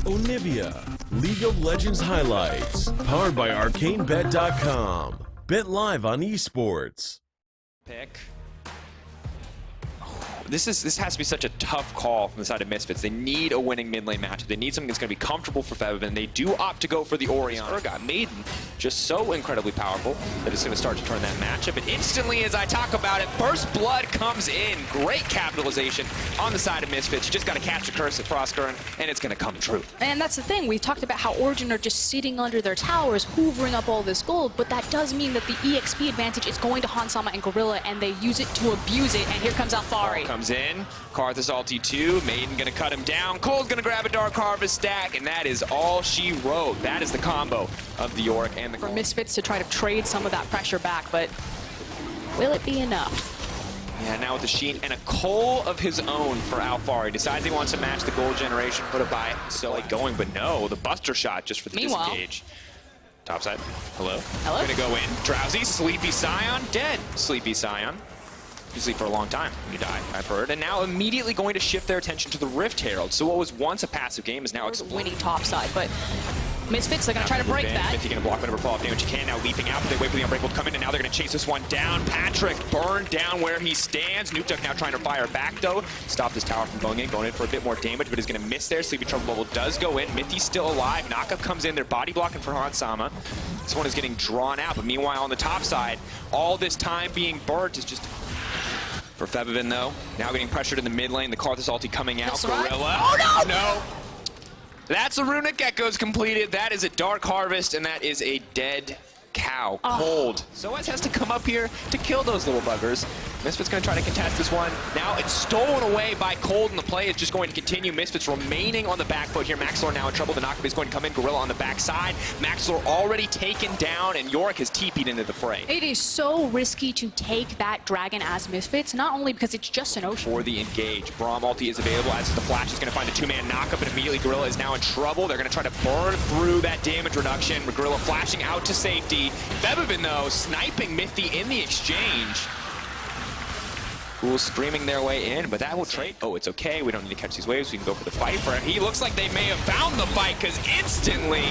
Onivia, League of Legends highlights, powered by ArcaneBet.com. Bet live on esports. Pick. This has to be such a tough call from the side of Misfits. They need a winning mid lane matchup. They need something that's going to be comfortable for Fev, and they do opt to go for the Origen. Maiden, just so incredibly powerful that it's going to start to turn that matchup. And instantly, as I talk about it, First Blood comes in. Great capitalization on the side of Misfits. You just got to catch the curse at Frostgurn, and it's going to come true. And that's the thing. We talked about how Origen are just sitting under their towers, hoovering up all this gold, but that does mean that the EXP advantage is going to Hansama and Gorilla, and they use it to abuse it. And here comes Alphari. Comes in, Karthus ulti 2, Maiden gonna cut him down, Cole's gonna grab a Dark Harvest stack, and that is all she wrote. That is the combo of the Yorick and the for Misfits to try to trade some of that pressure back, but will it be enough? Yeah, now with the Sheen and a Cole of his own for Alphari. Decides he wants to match the gold generation, put it by so going, but no, the Buster shot just for the disengage. Topside, hello? Hello? Gonna go in, Drowsy, Sleepy Scion, dead. Sleepy Scion. You sleep for a long time when you die, I've heard. And now immediately going to shift their attention to the Rift Herald. So what was once a passive game is now winning topside, but Misfits, they're going to try to break that. Minty going to block whatever fall-off damage he can. Now leaping out, but they wait for the Unbreakable to come in, and now they're going to chase this one down. Patrick burned down where he stands. Nukeduck now trying to fire back, though. Stop this tower from going in for a bit more damage, but is going to miss there. Sleepy Trouble Bubble does go in. Mithy's still alive. Knockup comes in. They're body blocking for Hansama. This one is getting drawn out, but meanwhile on the top side, all this time being burnt is just... For Fevivin, though, now getting pressured in the mid lane. The Karthus ulti coming out. Gorilla. Oh, no! No! That's a Runic Echoes completed. That is a Dark Harvest, and that is a dead cow. Cold. Soaz has to come up here to kill those little buggers. Misfits going to try to contest this one. Now it's stolen away by Cold, and the play is just going to continue. Misfits remaining on the back foot here. Maxlor now in trouble. The knockup is going to come in. Gorilla on the backside. Maxlor already taken down, and Yorick has TP'd into the fray. It is so risky to take that dragon as Misfits, not only because it's just an ocean. For the engage. Braum ulti is available as the Flash is going to find a two-man knockup, and immediately Gorilla is now in trouble. They're going to try to burn through that damage reduction. Gorilla flashing out to safety. Fevivin, though, sniping Mithy in the exchange. Fools screaming their way in, but that will trade. Oh, it's okay. We don't need to catch these waves. We can go for the fight. He looks like they may have found the fight, because instantly,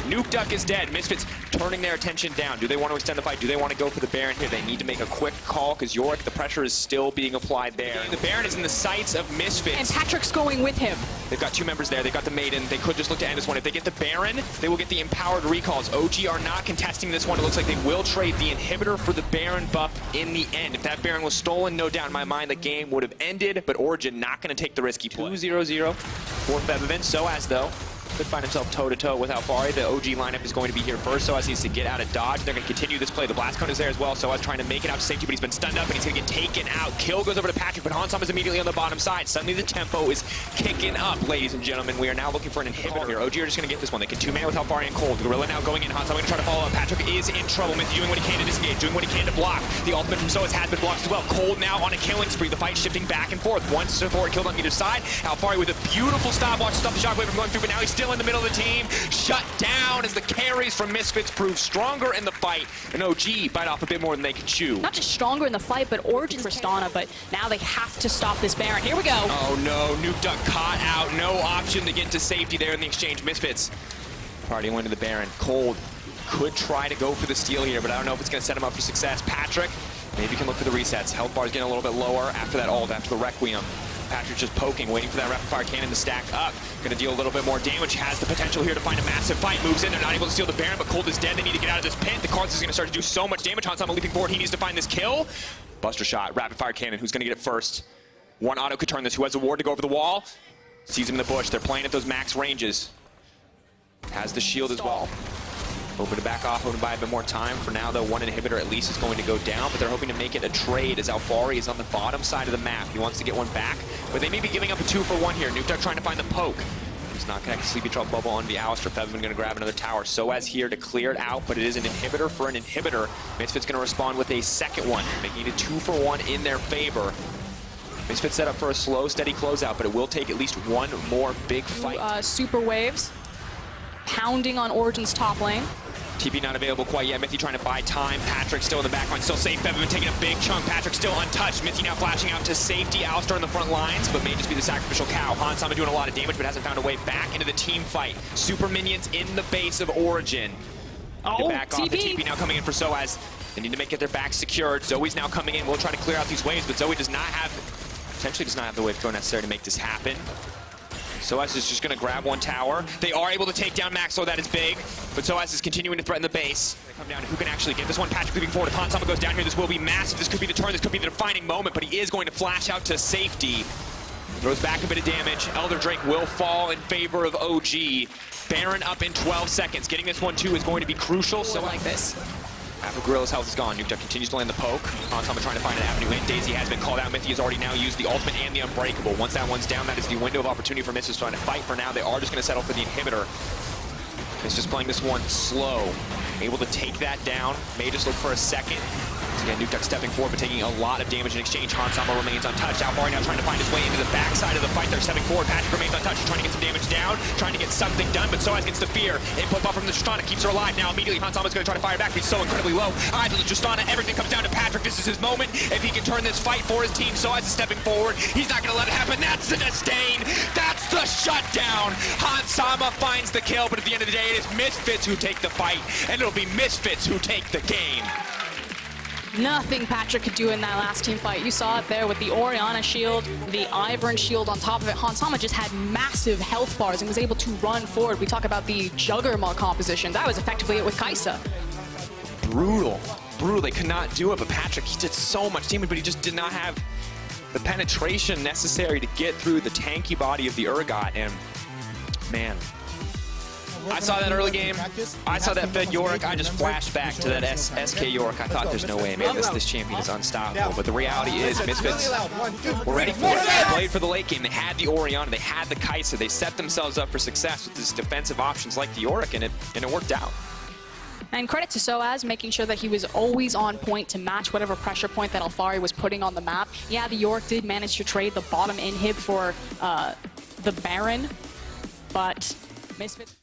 Nukeduck is dead. Misfits turning their attention down. Do they want to extend the fight? Do they want to go for the Baron here? They need to make a quick call, because Yorick, the pressure is still being applied there. The Baron is in the sights of Misfits. And Patrick's going with him. They've got two members there. They've got the Maiden. They could just look to end this one. If they get the Baron, they will get the empowered recalls. OG are not contesting this one. It looks like they will trade the inhibitor for the Baron buff in the end. If that Baron was stolen, no doubt in my mind, the game would have ended, but Origen not going to take the risky play. 2-0-0 for Fevivin. Soaz, though, could find himself toe-to-toe with Alphari. The OG lineup is going to be here first. Soaz needs to get out of dodge. They're going to continue this play. The blast cone is there as well. Soaz trying to make it out to safety, but he's been stunned up, and he's going to get taken out. Kill goes over to Patrick, but Hansama is immediately on the bottom side. Suddenly the tempo is kicking up, ladies and gentlemen. We are now looking for an inhibitor here. OG are just going to get this one. They can two-man with Alphari and Cold. Gorilla now going in. Hansama going to try to follow up. Patrick is in trouble. Mithy doing what he can to disengage, doing what he can to block. The ultimate from Soaz has been blocked as well. Cold now on a killing spree. The fight shifting back and forth. One support killed on either side. Alphari with a beautiful stopwatch to stop the shockwave from going through, but now he's still in the middle of the team. Shut down as the carries from Misfits prove stronger in the fight, and OG bite off a bit more than they could chew. Not just stronger in the fight, but Origen's Tristana, but now they have to stop this Baron. Here we go. Oh no, Nukeduck caught out. No option to get to safety there in the exchange. Misfits partying into the Baron. Cold could try to go for the steal here, but I don't know if it's going to set him up for success. Patrick maybe can look for the resets. Health bar is getting a little bit lower after that ult, after the Requiem. Patrick's just poking, waiting for that rapid fire cannon to stack up. Going to deal a little bit more damage. Has the potential here to find a massive fight. Moves in. They're not able to steal the Baron, but Cold is dead. They need to get out of this pit. The Karthus is going to start to do so much damage. Hansama leaping forward. He needs to find this kill. Buster shot. Rapid fire cannon. Who's going to get it first? One auto could turn this. Who has a ward to go over the wall? Sees him in the bush. They're playing at those max ranges. Has the shield as well. Hoping to back off, hoping to buy a bit more time. For now, though, one inhibitor at least is going to go down, but they're hoping to make it a trade as Alphari is on the bottom side of the map. He wants to get one back, but they may be giving up a 2-for-1 here. Nukeduck trying to find the poke. He's not connected. Sleepy Trouble Bubble on the Alistair. Fevivin going to grab another tower. Soaz here to clear it out, but it is an inhibitor for an inhibitor. Misfits going to respond with a second one, making it a 2-for-1 in their favor. Misfits set up for a slow, steady closeout, but it will take at least one more big fight. Super waves pounding on Origen's top lane. TP not available quite yet. Mithy trying to buy time. Patrick still in the back line, still safe. Bevan taking a big chunk. Patrick still untouched. Mithy now flashing out to safety. Alistar in the front lines, but may just be the sacrificial cow. Hansama doing a lot of damage, but hasn't found a way back into the team fight. Super minions in the base of Origen. Oh, Back off. The TP now coming in for Soaz. They need to get their back secured. Zoe's now coming in. We'll try to clear out these waves, but Zoe does not have, potentially does not have the wave go necessary to make this happen. Soaz is just going to grab one tower. They are able to take down Maxwell. That is big. But Soaz is continuing to threaten the base. They come down. Who can actually get this one? Patrick creeping forward. If Hansama goes down here, this will be massive. This could be the turn. This could be the defining moment. But he is going to flash out to safety. Throws back a bit of damage. Elder Drake will fall in favor of OG. Baron up in 12 seconds. Getting this one, too, is going to be crucial. So like this. After Gorilla's health is gone, Nukeduck continues to land the poke. Hansama trying to find an avenue in. Daisy has been called out. Mithy has already now used the ultimate and the unbreakable. Once that one's down, that is the window of opportunity for Misfits trying to fight. For now, they are just going to settle for the inhibitor. Misfits playing this one slow. Able to take that down. May just look for a second. Again, Nukeduck stepping forward, but taking a lot of damage in exchange. Hansama remains untouched. Alvari now trying to find his way into the backside of the fight. They're stepping forward. Patrick remains untouched. He's trying to get some damage down, trying to get something done, but Soaz gets the fear. Input buff from the Tristana keeps her alive. Now immediately Hansama's going to try to fire back, but he's so incredibly low. Eyes on the Tristana. Everything comes down to Patrick. This is his moment. If he can turn this fight for his team, Soaz is stepping forward. He's not going to let it happen. That's the disdain. That's the shutdown. Hansama finds the kill, but at the end of the day, it is Misfits who take the fight, and it'll be Misfits who take the game. Nothing Patrick could do in that last team fight. You saw it there with the Orianna shield, the Ivern shield on top of it. Hansama just had massive health bars and was able to run forward. We talk about the Juggernaut composition. That was effectively it with Kaisa. Brutal. Brutal. They could not do it, but Patrick, he did so much damage, but he just did not have the penetration necessary to get through the tanky body of the Urgot, and man, I saw that early game. I saw that Fed Yorick. I just flashed back to that SK Yorick. I thought there's no way, man, this champion is unstoppable. But the reality is Misfits were ready for it. They played for the late game. They had the Orianna. They had the Kaisa. They set themselves up for success with these defensive options like the Yorick, and it worked out. And credit to Soaz, making sure that he was always on point to match whatever pressure point that Alfari was putting on the map. Yeah, the Yorick did manage to trade the bottom inhib for the Baron, but Misfits...